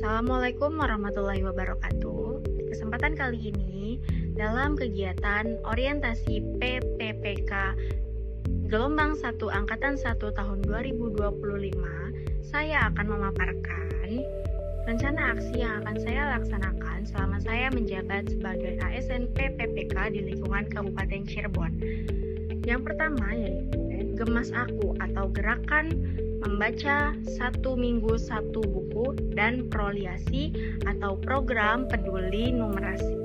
Assalamualaikum warahmatullahi wabarakatuh. Di kesempatan kali ini, dalam kegiatan orientasi PPPK Gelombang 1 Angkatan 1 tahun 2025, saya akan memaparkan rencana aksi yang akan saya laksanakan selama saya menjabat sebagai ASN PPPK di lingkungan Kabupaten Cirebon. Yang pertama yaitu Gemas Aku atau Gerakan Membaca 1 Minggu 1 Buku dan Proliasi atau Program Peduli Numerasi.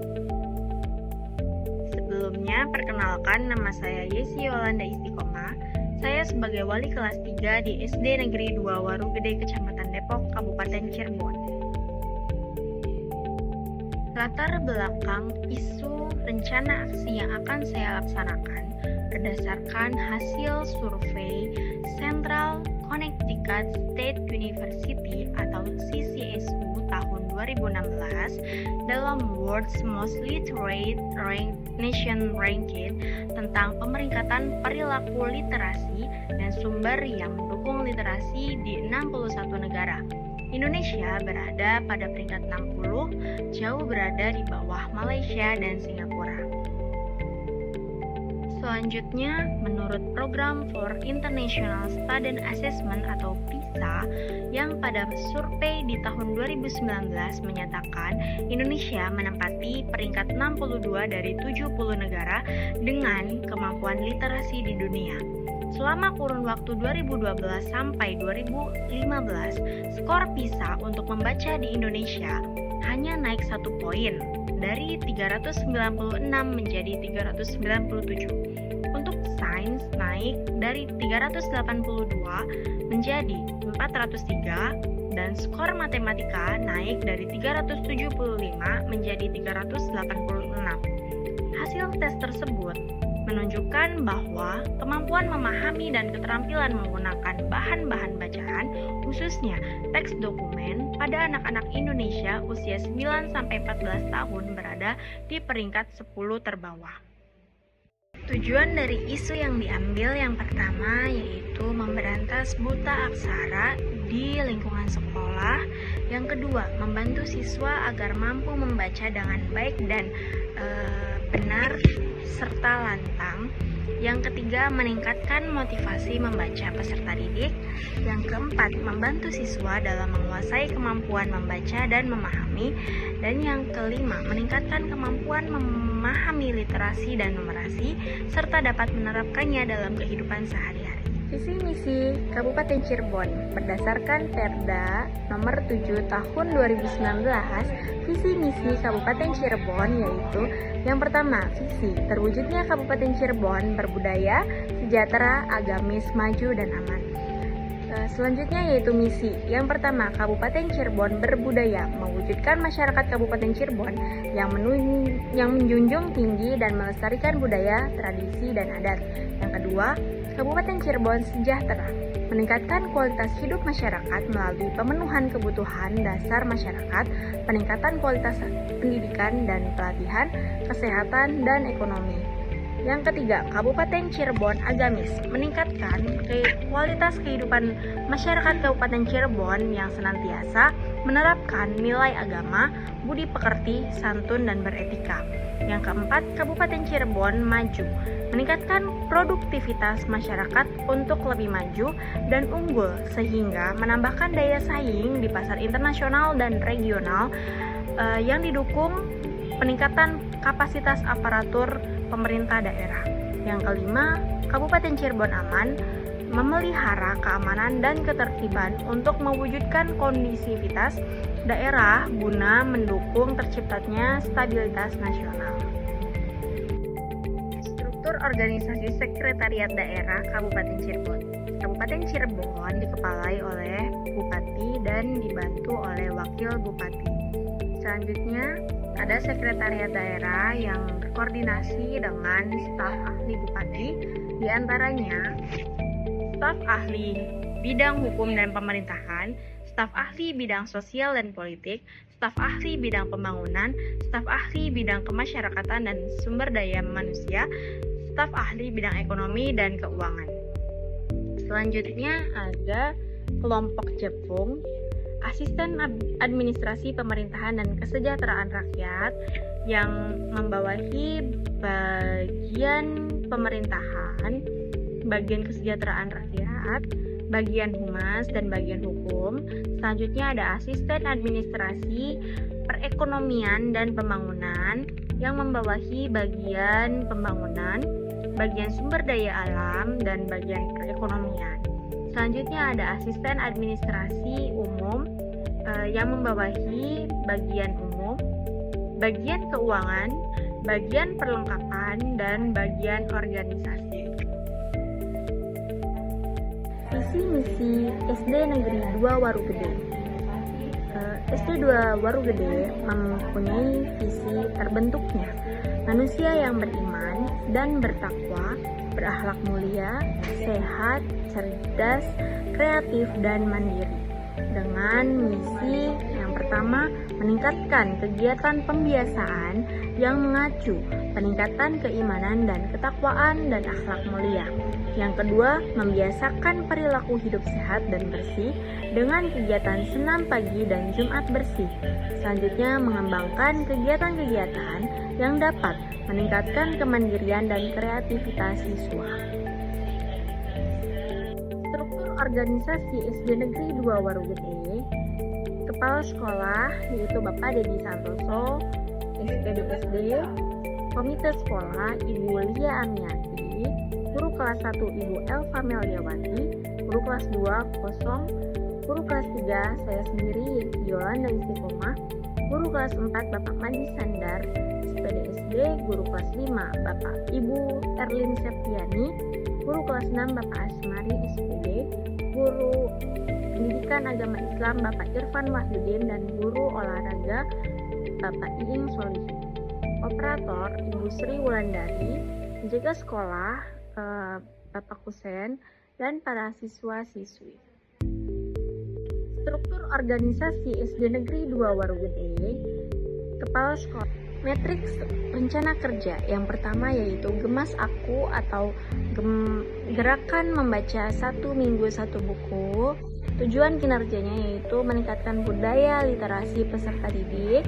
Sebelumnya, perkenalkan, nama saya Yesi Yolanda Istiqomah. Saya sebagai wali kelas 3 di SD Negeri 2 Warugede, Kecamatan Depok, Kabupaten Cirebon. Latar belakang isu rencana aksi yang akan saya laksanakan berdasarkan hasil survei Central Connecticut State University atau CCSU tahun 2016 dalam World's Most Literate Nation Ranking tentang pemeringkatan perilaku literasi dan sumber yang mendukung literasi di 61 negara. Indonesia berada pada peringkat 60, jauh berada di bawah Malaysia dan Singapura. Selanjutnya, menurut Program for International Student Assessment atau PISA yang pada survei di tahun 2019 menyatakan Indonesia menempati peringkat 62 dari 70 negara dengan kemampuan literasi di dunia. Selama kurun waktu 2012 sampai 2015, skor PISA untuk membaca di Indonesia hanya naik 1 poin dari 396 menjadi 397. Untuk sains naik dari 382 menjadi 403 dan skor matematika naik dari 375 menjadi 386. Hasil tes tersebut menunjukkan bahwa kemampuan memahami dan keterampilan menggunakan bahan-bahan bacaan, khususnya teks dokumen, pada anak-anak Indonesia usia 9-14 tahun berada di peringkat 10 terbawah. Tujuan dari isu yang diambil yang pertama yaitu memberantas buta aksara di lingkungan sekolah. Yang kedua, membantu siswa agar mampu membaca dengan baik dan benar serta lantang. Yang ketiga, meningkatkan motivasi membaca peserta didik. Yang keempat, membantu siswa dalam menguasai kemampuan membaca dan memahami. Dan yang kelima, meningkatkan kemampuan memahami literasi dan numerasi serta dapat menerapkannya dalam kehidupan sehari-hari. Visi misi Kabupaten Cirebon berdasarkan Perda nomor 7 tahun 2019, visi misi Kabupaten Cirebon yaitu yang pertama, visi terwujudnya Kabupaten Cirebon berbudaya, sejahtera, agamis, maju dan aman. Selanjutnya yaitu misi. Yang pertama, Kabupaten Cirebon berbudaya, mewujudkan masyarakat Kabupaten Cirebon yang menjunjung tinggi dan melestarikan budaya, tradisi dan adat. Yang kedua, Kabupaten Cirebon sejahtera, meningkatkan kualitas hidup masyarakat melalui pemenuhan kebutuhan dasar masyarakat, peningkatan kualitas pendidikan dan pelatihan, kesehatan dan ekonomi. Yang ketiga, Kabupaten Cirebon agamis, meningkatkan kualitas kehidupan masyarakat Kabupaten Cirebon yang senantiasa menerapkan nilai agama, budi pekerti, santun dan beretika. Yang keempat, Kabupaten Cirebon maju, meningkatkan produktivitas masyarakat untuk lebih maju dan unggul sehingga menambahkan daya saing di pasar internasional dan regional yang didukung peningkatan kapasitas aparatur pemerintah daerah. Yang kelima, Kabupaten Cirebon aman, memelihara keamanan dan ketertiban untuk mewujudkan kondisivitas daerah guna mendukung terciptanya stabilitas nasional. Struktur organisasi Sekretariat Daerah Kabupaten Cirebon. Kabupaten Cirebon dikepalai oleh Bupati dan dibantu oleh Wakil Bupati. Selanjutnya, ada Sekretariat Daerah yang berkoordinasi dengan staf ahli Bupati, diantaranya staf ahli bidang hukum dan pemerintahan, staf ahli bidang sosial dan politik, staf ahli bidang pembangunan, staf ahli bidang kemasyarakatan dan sumber daya manusia, staf ahli bidang ekonomi dan keuangan. Selanjutnya ada kelompok Jepung, asisten administrasi pemerintahan dan kesejahteraan rakyat yang membawahi bagian pemerintahan, bagian kesejahteraan rakyat, bagian humas, dan bagian hukum. Selanjutnya ada asisten administrasi perekonomian dan pembangunan yang membawahi bagian pembangunan, bagian sumber daya alam, dan bagian perekonomian. Selanjutnya ada asisten administrasi umum yang membawahi bagian umum, bagian keuangan, bagian perlengkapan, dan bagian organisasi. Visi misi SD Negeri 2 Warugede. SD 2 Warugede mempunyai visi terbentuknya manusia yang beriman dan bertakwa, berakhlak mulia, sehat, cerdas, kreatif, dan mandiri. Dengan misi yang pertama, meningkatkan kegiatan pembiasaan yang mengacu peningkatan keimanan dan ketakwaan dan akhlak mulia. Yang kedua, membiasakan perilaku hidup sehat dan bersih dengan kegiatan senam pagi dan Jumat bersih. Selanjutnya, mengembangkan kegiatan-kegiatan yang dapat meningkatkan kemandirian dan kreativitas siswa. Struktur organisasi SD Negeri 2 Warugede. Kepala sekolah yaitu Bapak Dedi Santoso, SPDSD. Komite sekolah Ibu Lia Amiati, guru kelas 1 Ibu Elva Meliawati, guru kelas 2 kosong, guru kelas 3 saya sendiri Yolanda Istiqomah, guru kelas 4 Bapak Madi Sandar, SPDSD, guru kelas 5 Bapak Ibu Erlin Septiani, guru kelas 6 Bapak Asmari SPD, guru pendidikan agama Islam Bapak Irfan Wahyudin, dan guru olahraga Bapak Iing Solihin. Operator Ibu Sri Wulandari, penjaga sekolah Bapak Kusen, dan para siswa-siswi. Struktur organisasi SD Negeri 2 Warugede. Kepala sekolah. Matriks rencana kerja yang pertama yaitu Gemas Aku atau gerakan membaca 1 minggu 1 buku. Tujuan kinerjanya yaitu meningkatkan budaya literasi peserta didik.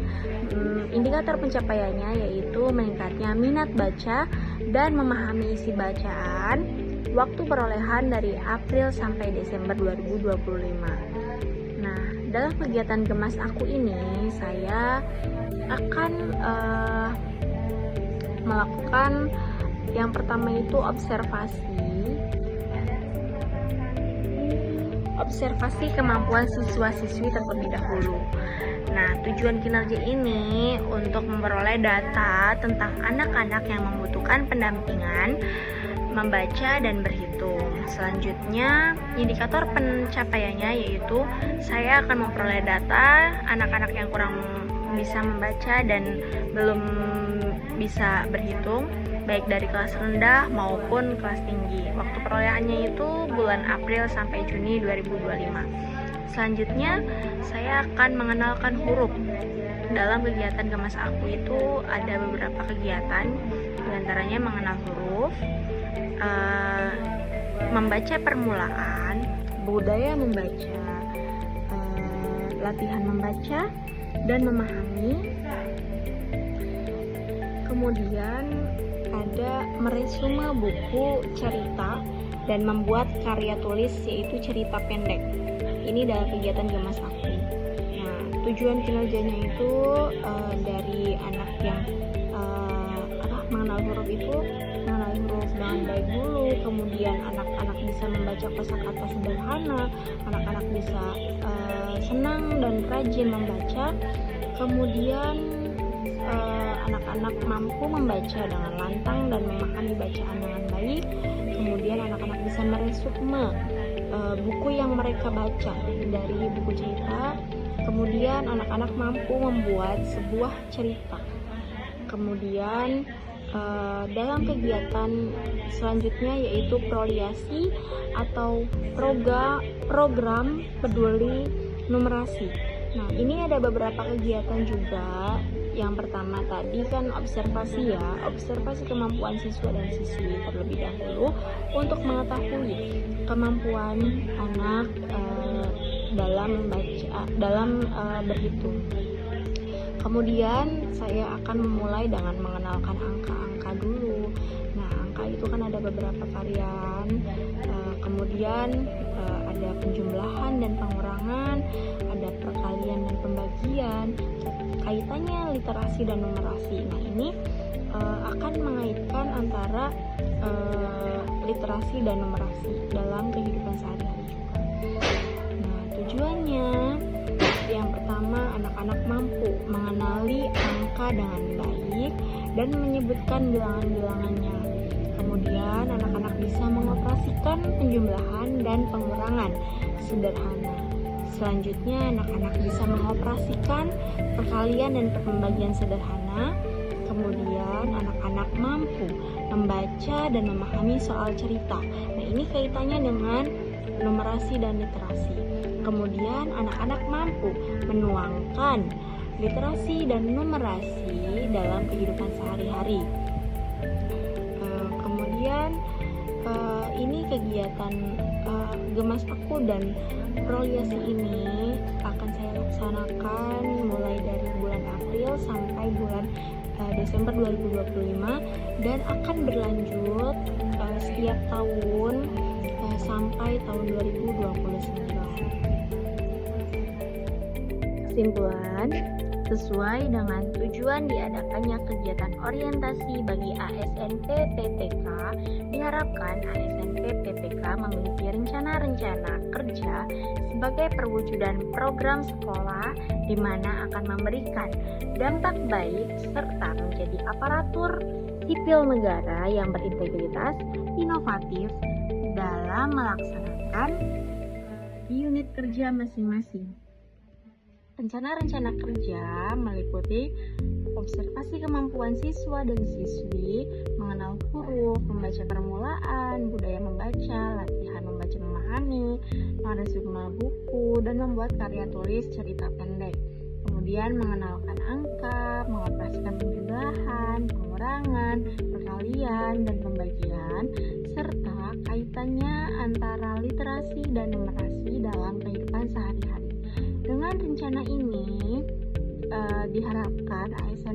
Indikator pencapaiannya yaitu meningkatnya minat baca dan memahami isi bacaan. Waktu perolehan dari April sampai Desember 2025. Nah, dalam kegiatan Gemas Aku ini saya akan melakukan yang pertama itu observasi kemampuan siswa-siswi terlebih dahulu. Nah, tujuan kinerja ini untuk memperoleh data tentang anak-anak yang membutuhkan pendampingan, membaca dan berhitung. Selanjutnya, indikator pencapaiannya yaitu saya akan memperoleh data anak-anak yang kurang bisa membaca dan belum bisa berhitung, baik dari kelas rendah maupun kelas tinggi. Waktu perolehannya itu bulan April sampai Juni 2025. Selanjutnya, saya akan mengenalkan huruf. Dalam kegiatan Gemas Aku itu ada beberapa kegiatan, diantaranya mengenal huruf, membaca permulaan, budaya membaca, latihan membaca dan memahami. Kemudian ada meresume buku cerita dan membuat karya tulis yaitu cerita pendek. Ini dalam kegiatan Gemas Aku. Nah, tujuan kinerjanya itu dari anak yang mengenal huruf itu mengenal huruf dengan baik dulu, kemudian anak-anak bisa membaca kosakata sederhana, anak-anak bisa senang dan rajin membaca, kemudian anak-anak mampu membaca dengan lantang dan memahami bacaan dengan baik, kemudian anak-anak bisa meresume buku yang mereka baca dari buku cerita, kemudian anak-anak mampu membuat sebuah cerita. Kemudian dalam kegiatan selanjutnya yaitu proliasi atau program peduli numerasi. Nah, ini ada beberapa kegiatan juga. Yang pertama tadi kan observasi kemampuan siswa dan siswi terlebih dahulu untuk mengetahui kemampuan anak dalam membaca, dalam berhitung. Kemudian saya akan memulai dengan mengenalkan angka-angka dulu. Nah, angka itu kan ada beberapa varian. Kemudian ada penjumlahan dan pengurangan, ada perkalian dan pembagian. Kaitannya literasi dan numerasi. Nah, ini akan mengaitkan antara literasi dan numerasi dalam kehidupan sehari-hari juga. Nah, tujuannya yang pertama, anak-anak mampu mengenali angka dengan baik dan menyebutkan bilangan-bilangannya. Kemudian, anak-anak bisa mengoperasikan penjumlahan dan pengurangan sederhana. Selanjutnya, anak-anak bisa mengoperasikan perkalian dan pembagian sederhana. Kemudian, anak-anak mampu membaca dan memahami soal cerita. Nah, ini kaitannya dengan numerasi dan literasi. Kemudian, anak-anak mampu menuangkan literasi dan numerasi dalam kehidupan sehari-hari. Kemudian, ini kegiatan Gemas Aku dan Proliasi ini akan saya laksanakan mulai dari bulan April sampai bulan Desember 2025 dan akan berlanjut setiap tahun sampai tahun 2029. Kesimpulan, sesuai dengan tujuan diadakannya kegiatan orientasi bagi ASN PPPK, diharapkan ASN PPPK memiliki rencana-rencana kerja sebagai perwujudan program sekolah di mana akan memberikan dampak baik serta menjadi aparatur sipil negara yang berintegritas, inovatif dalam melaksanakan di unit kerja masing-masing. Rencana-rencana kerja meliputi observasi kemampuan siswa dan siswi, mengenal huruf, membaca permulaan, budaya membaca, latihan membaca memahami, meresume buku, dan membuat karya tulis cerita pendek. Kemudian mengenalkan angka, mengoperasikan penjumlahan, pengurangan, perkalian, dan pembagian, serta kaitannya antara literasi dan numerasi dalam kehidupan sehari-hari. Dengan rencana ini, diharapkan ASN